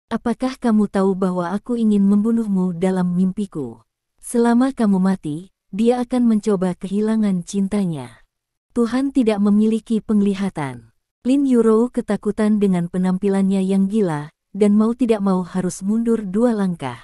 Apakah kamu tahu bahwa aku ingin membunuhmu dalam mimpiku? Selama kamu mati, dia akan mencoba kehilangan cintanya. Tuhan tidak memiliki penglihatan. Lin Yuro ketakutan dengan penampilannya yang gila, dan mau tidak mau harus mundur 2 langkah.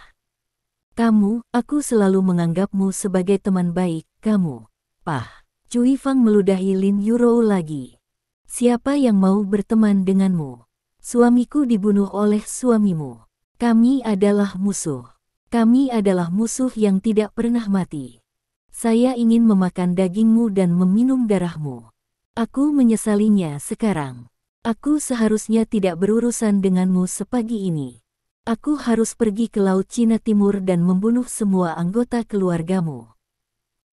Aku selalu menganggapmu sebagai teman baik, kamu. Pah, Cui Fang meludahi Lin Yuro lagi. Siapa yang mau berteman denganmu? Suamiku dibunuh oleh suamimu. Kami adalah musuh. Kami adalah musuh yang tidak pernah mati. Saya ingin memakan dagingmu dan meminum darahmu. Aku menyesalinya sekarang. Aku seharusnya tidak berurusan denganmu sepagi ini. Aku harus pergi ke Laut Cina Timur dan membunuh semua anggota keluargamu.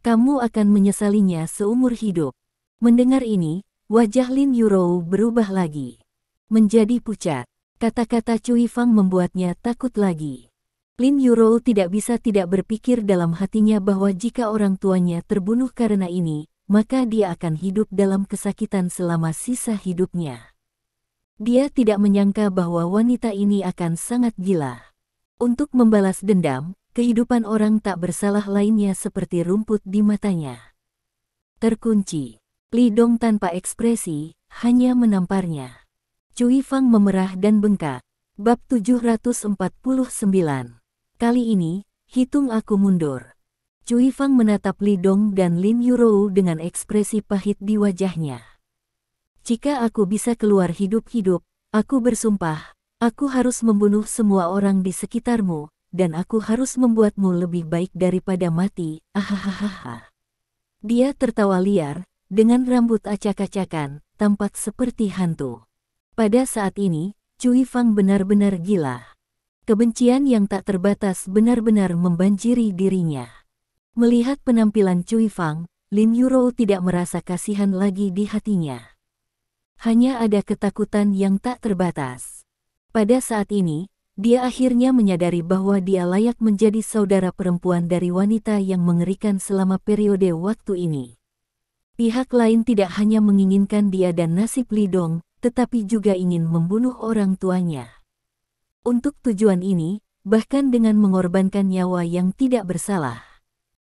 Kamu akan menyesalinya seumur hidup. Mendengar ini, wajah Lin Yuro berubah lagi. Menjadi pucat. Kata-kata Cui Fang membuatnya takut lagi. Lin Yuro tidak bisa tidak berpikir dalam hatinya bahwa jika orang tuanya terbunuh karena ini, maka dia akan hidup dalam kesakitan selama sisa hidupnya. Dia tidak menyangka bahwa wanita ini akan sangat gila. Untuk membalas dendam, kehidupan orang tak bersalah lainnya seperti rumput di matanya. Terkunci. Li Dong tanpa ekspresi, hanya menamparnya. Cui Fang memerah dan bengkak. Bab 749. Kali ini, hitung aku mundur. Cui Fang menatap Li Dong dan Lin Yuro dengan ekspresi pahit di wajahnya. Jika aku bisa keluar hidup-hidup, aku bersumpah, Aku harus membunuh semua orang di sekitarmu, dan aku harus membuatmu lebih baik daripada mati. Ahahaha. Dia tertawa liar, dengan rambut acak-acakan, tampak seperti hantu. Pada saat ini, Cui Fang benar-benar gila. Kebencian yang tak terbatas benar-benar membanjiri dirinya. Melihat penampilan Cui Fang, Lin Yurou tidak merasa kasihan lagi di hatinya. Hanya ada ketakutan yang tak terbatas. Pada saat ini, dia akhirnya menyadari bahwa dia layak menjadi saudara perempuan dari wanita yang mengerikan selama periode waktu ini. Pihak lain tidak hanya menginginkan dia dan nasib Li Dong, tetapi juga ingin membunuh orang tuanya. Untuk tujuan ini, bahkan dengan mengorbankan nyawa yang tidak bersalah.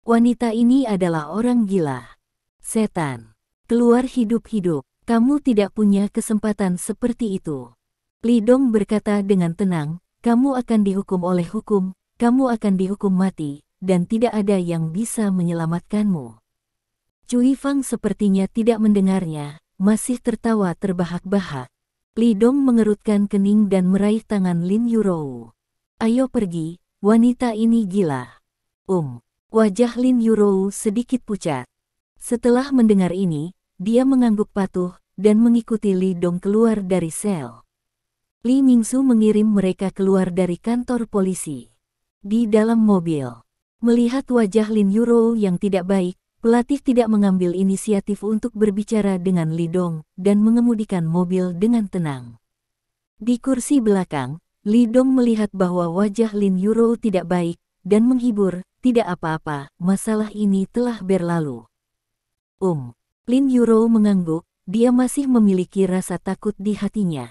Wanita ini adalah orang gila. Setan. Keluar hidup-hidup, kamu tidak punya kesempatan seperti itu. Li Dong berkata dengan tenang, kamu akan dihukum oleh hukum, kamu akan dihukum mati, dan tidak ada yang bisa menyelamatkanmu. Cui Fang sepertinya tidak mendengarnya, masih tertawa terbahak-bahak. Li Dong mengerutkan kening dan meraih tangan Lin Yurou. Ayo pergi, wanita ini gila. Wajah Lin Yurou sedikit pucat. Setelah mendengar ini, dia mengangguk patuh, dan mengikuti Li Dong keluar dari sel. Li Mingsu mengirim mereka keluar dari kantor polisi. Di dalam mobil, melihat wajah Lin Yurou yang tidak baik, pelatih tidak mengambil inisiatif untuk berbicara dengan Li Dong dan mengemudikan mobil dengan tenang. Di kursi belakang, Li Dong melihat bahwa wajah Lin Yurou tidak baik dan menghibur, tidak apa-apa, masalah ini telah berlalu. Lin Yurou mengangguk, dia masih memiliki rasa takut di hatinya.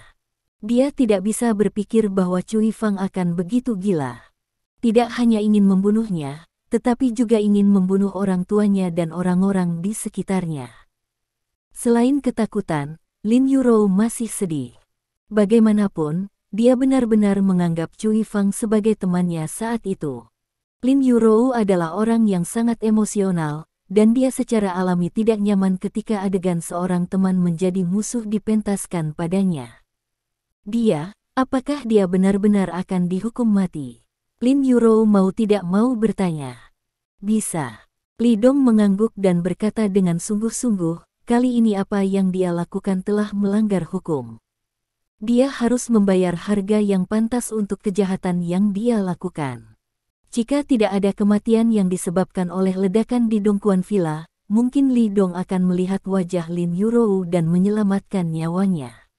Dia tidak bisa berpikir bahwa Cui Fang akan begitu gila. Tidak hanya ingin membunuhnya, tetapi juga ingin membunuh orang tuanya dan orang-orang di sekitarnya. Selain ketakutan, Lin Yurou masih sedih. Bagaimanapun, dia benar-benar menganggap Cui Fang sebagai temannya saat itu. Lin Yurou adalah orang yang sangat emosional, dan dia secara alami tidak nyaman ketika adegan seorang teman menjadi musuh dipentaskan padanya. Apakah dia benar-benar akan dihukum mati? Lin Yurou mau tidak mau bertanya. Bisa. Li Dong mengangguk dan berkata dengan sungguh-sungguh, kali ini apa yang dia lakukan telah melanggar hukum. Dia harus membayar harga yang pantas untuk kejahatan yang dia lakukan. Jika tidak ada kematian yang disebabkan oleh ledakan di Dongguan Villa, mungkin Li Dong akan melihat wajah Lin Yurou dan menyelamatkan nyawanya.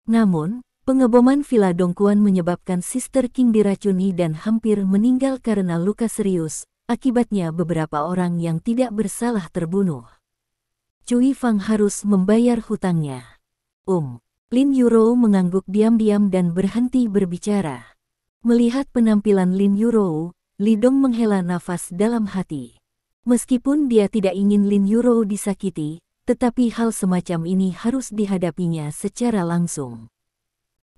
Namun, pengeboman Villa Dongguan menyebabkan Sister King diracuni dan hampir meninggal karena luka serius, akibatnya beberapa orang yang tidak bersalah terbunuh. Cui Fang harus membayar hutangnya. Lin Yurou mengangguk diam-diam dan berhenti berbicara. Melihat penampilan Lin Yurou, Li Dong menghela nafas dalam hati. Meskipun dia tidak ingin Lin Yurou disakiti, tetapi hal semacam ini harus dihadapinya secara langsung.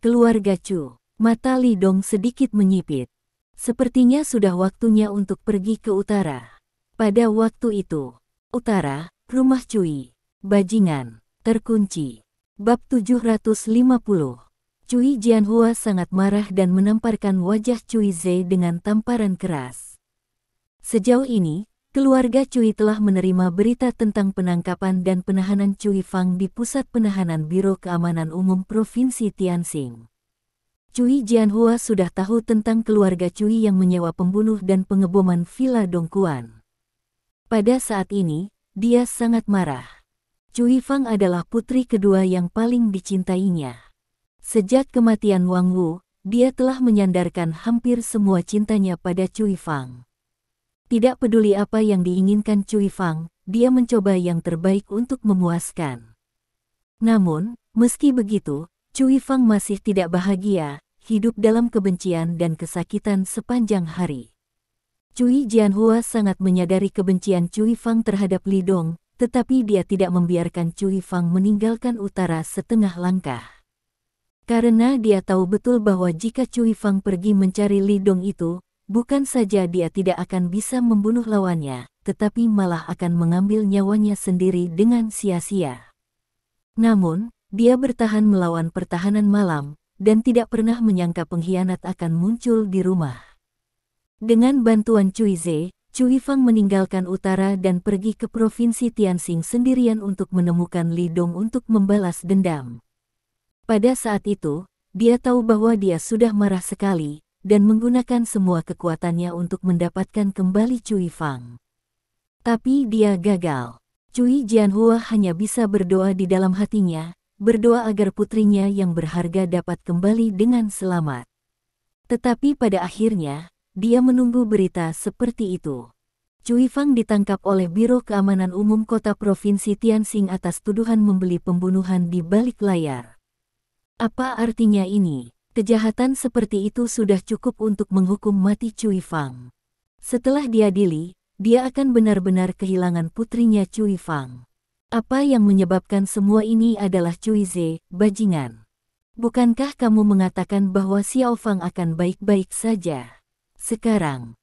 Keluarga Chu, mata Li Dong sedikit menyipit. Sepertinya sudah waktunya untuk pergi ke utara. Pada waktu itu, utara, rumah Cui, bajingan, terkunci. Bab 750. Cui Jianhua sangat marah dan menamparkan wajah Cui Ze dengan tamparan keras. Sejauh ini, keluarga Cui telah menerima berita tentang penangkapan dan penahanan Cui Fang di Pusat Penahanan Biro Keamanan Umum Provinsi Tianxing. Cui Jianhua sudah tahu tentang keluarga Cui yang menyewa pembunuh dan pengeboman Villa Dongguan. Pada saat ini, dia sangat marah. Cui Fang adalah putri kedua yang paling dicintainya. Sejak kematian Wang Wu, dia telah menyandarkan hampir semua cintanya pada Cui Fang. Tidak peduli apa yang diinginkan Cui Fang, dia mencoba yang terbaik untuk memuaskan. Namun, meski begitu, Cui Fang masih tidak bahagia, hidup dalam kebencian dan kesakitan sepanjang hari. Cui Jianhua sangat menyadari kebencian Cui Fang terhadap Li Dong, tetapi dia tidak membiarkan Cui Fang meninggalkan utara setengah langkah. Karena dia tahu betul bahwa jika Cui Fang pergi mencari Li Dong itu, bukan saja dia tidak akan bisa membunuh lawannya, tetapi malah akan mengambil nyawanya sendiri dengan sia-sia. Namun, dia bertahan melawan pertahanan malam, dan tidak pernah menyangka pengkhianat akan muncul di rumah. Dengan bantuan Cui Ze, Cui Fang meninggalkan utara dan pergi ke provinsi Tianxing sendirian untuk menemukan Li Dong untuk membalas dendam. Pada saat itu, dia tahu bahwa dia sudah marah sekali, dan menggunakan semua kekuatannya untuk mendapatkan kembali Cui Fang. Tapi dia gagal. Cui Jianhua hanya bisa berdoa di dalam hatinya, berdoa agar putrinya yang berharga dapat kembali dengan selamat. Tetapi pada akhirnya, dia menunggu berita seperti itu. Cui Fang ditangkap oleh Biro Keamanan Umum Kota Provinsi Tianxing atas tuduhan membeli pembunuhan di balik layar. Apa artinya ini? Kejahatan seperti itu sudah cukup untuk menghukum mati Cui Fang. Setelah diadili, dia akan benar-benar kehilangan putrinya Cui Fang. Apa yang menyebabkan semua ini adalah Cui Ze, bajingan. Bukankah kamu mengatakan bahwa Xiao Fang akan baik-baik saja? Sekarang,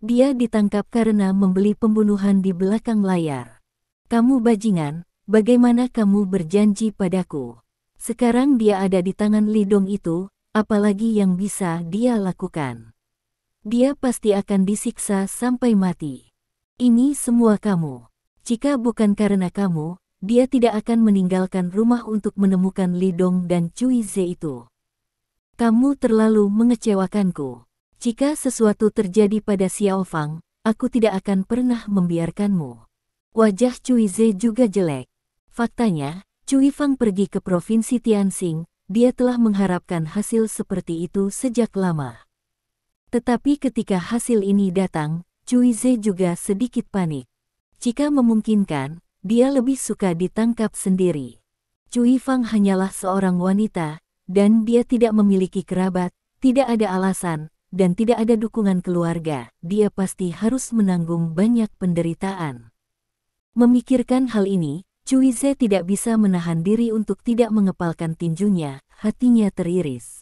dia ditangkap karena membeli pembunuhan di belakang layar. Kamu bajingan, bagaimana kamu berjanji padaku? Sekarang dia ada di tangan Li Dong itu, apalagi yang bisa dia lakukan? Dia pasti akan disiksa sampai mati. Ini semua kamu. Jika bukan karena kamu, dia tidak akan meninggalkan rumah untuk menemukan Li Dong dan Cui Ze itu. Kamu terlalu mengecewakanku. Jika sesuatu terjadi pada Xiao Fang, aku tidak akan pernah membiarkanmu. Wajah Cui Ze juga jelek. Faktanya, Cui Fang pergi ke provinsi Tianxing, dia telah mengharapkan hasil seperti itu sejak lama. Tetapi ketika hasil ini datang, Cui Ze juga sedikit panik. Jika memungkinkan, dia lebih suka ditangkap sendiri. Cui Fang hanyalah seorang wanita, dan dia tidak memiliki kerabat, tidak ada alasan, dan tidak ada dukungan keluarga. Dia pasti harus menanggung banyak penderitaan. Memikirkan hal ini, Cui Ze tidak bisa menahan diri untuk tidak mengepalkan tinjunya, hatinya teriris.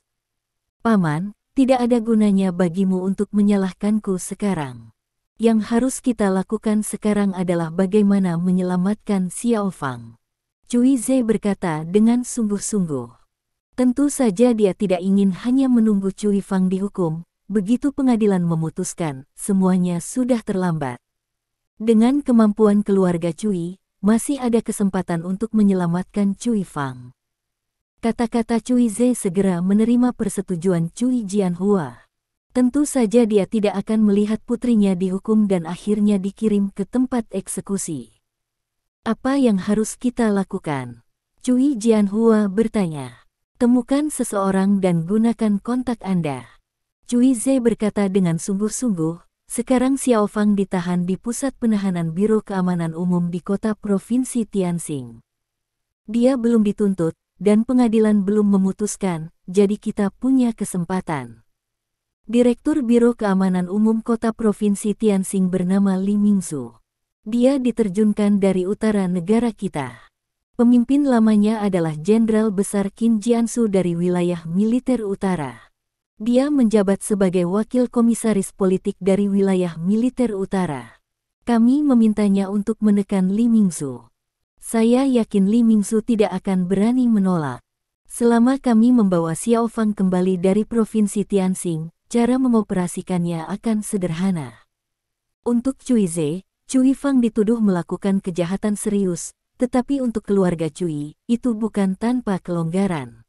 Paman, tidak ada gunanya bagimu untuk menyalahkanku sekarang. Yang harus kita lakukan sekarang adalah bagaimana menyelamatkan Xiao Fang. Cui Ze berkata dengan sungguh-sungguh. Tentu saja dia tidak ingin hanya menunggu Cui Fang dihukum, begitu pengadilan memutuskan, semuanya sudah terlambat. Dengan kemampuan keluarga Cui, masih ada kesempatan untuk menyelamatkan Cui Fang. Kata-kata Cui Ze segera menerima persetujuan Cui Jianhua. Tentu saja dia tidak akan melihat putrinya dihukum dan akhirnya dikirim ke tempat eksekusi. Apa yang harus kita lakukan? Cui Jianhua bertanya. Temukan seseorang dan gunakan kontak Anda. Cui Ze berkata dengan sungguh-sungguh, sekarang Xiao Fang ditahan di pusat penahanan Biro Keamanan Umum di kota Provinsi Tianxing. Dia belum dituntut, dan pengadilan belum memutuskan, jadi kita punya kesempatan. Direktur Biro Keamanan Umum Kota Provinsi Tianxing bernama Li Mingzu. Dia diterjunkan dari utara negara kita. Pemimpin lamanya adalah Jenderal Besar Qin Jiansu dari wilayah militer utara. Dia menjabat sebagai wakil komisaris politik dari wilayah militer utara. Kami memintanya untuk menekan Li Mingzu. Saya yakin Li Mingzu tidak akan berani menolak. Selama kami membawa Xiao Fang kembali dari provinsi Tianxing, cara mengoperasikannya akan sederhana. Untuk Cui Ze, Cui Fang dituduh melakukan kejahatan serius, tetapi untuk keluarga Cui, itu bukan tanpa kelonggaran.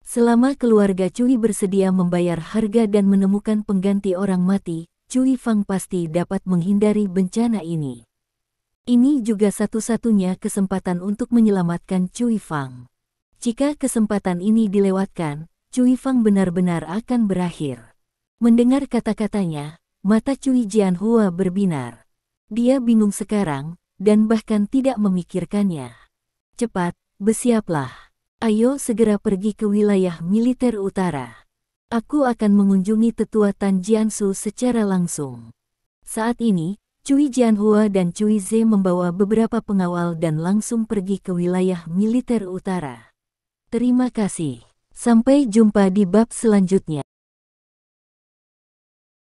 Selama keluarga Cui bersedia membayar harga dan menemukan pengganti orang mati, Cui Fang pasti dapat menghindari bencana ini. Ini juga satu-satunya kesempatan untuk menyelamatkan Cui Fang. Jika kesempatan ini dilewatkan, Cui Fang benar-benar akan berakhir. Mendengar kata-katanya, mata Cui Jianhua berbinar. Dia bingung sekarang, dan bahkan tidak memikirkannya. Cepat, bersiaplah. Ayo segera pergi ke wilayah militer utara. Aku akan mengunjungi tetua Tan Jiansu secara langsung. Saat ini, Cui Jianhua dan Cui Ze membawa beberapa pengawal dan langsung pergi ke wilayah militer utara. Terima kasih. Sampai jumpa di bab selanjutnya.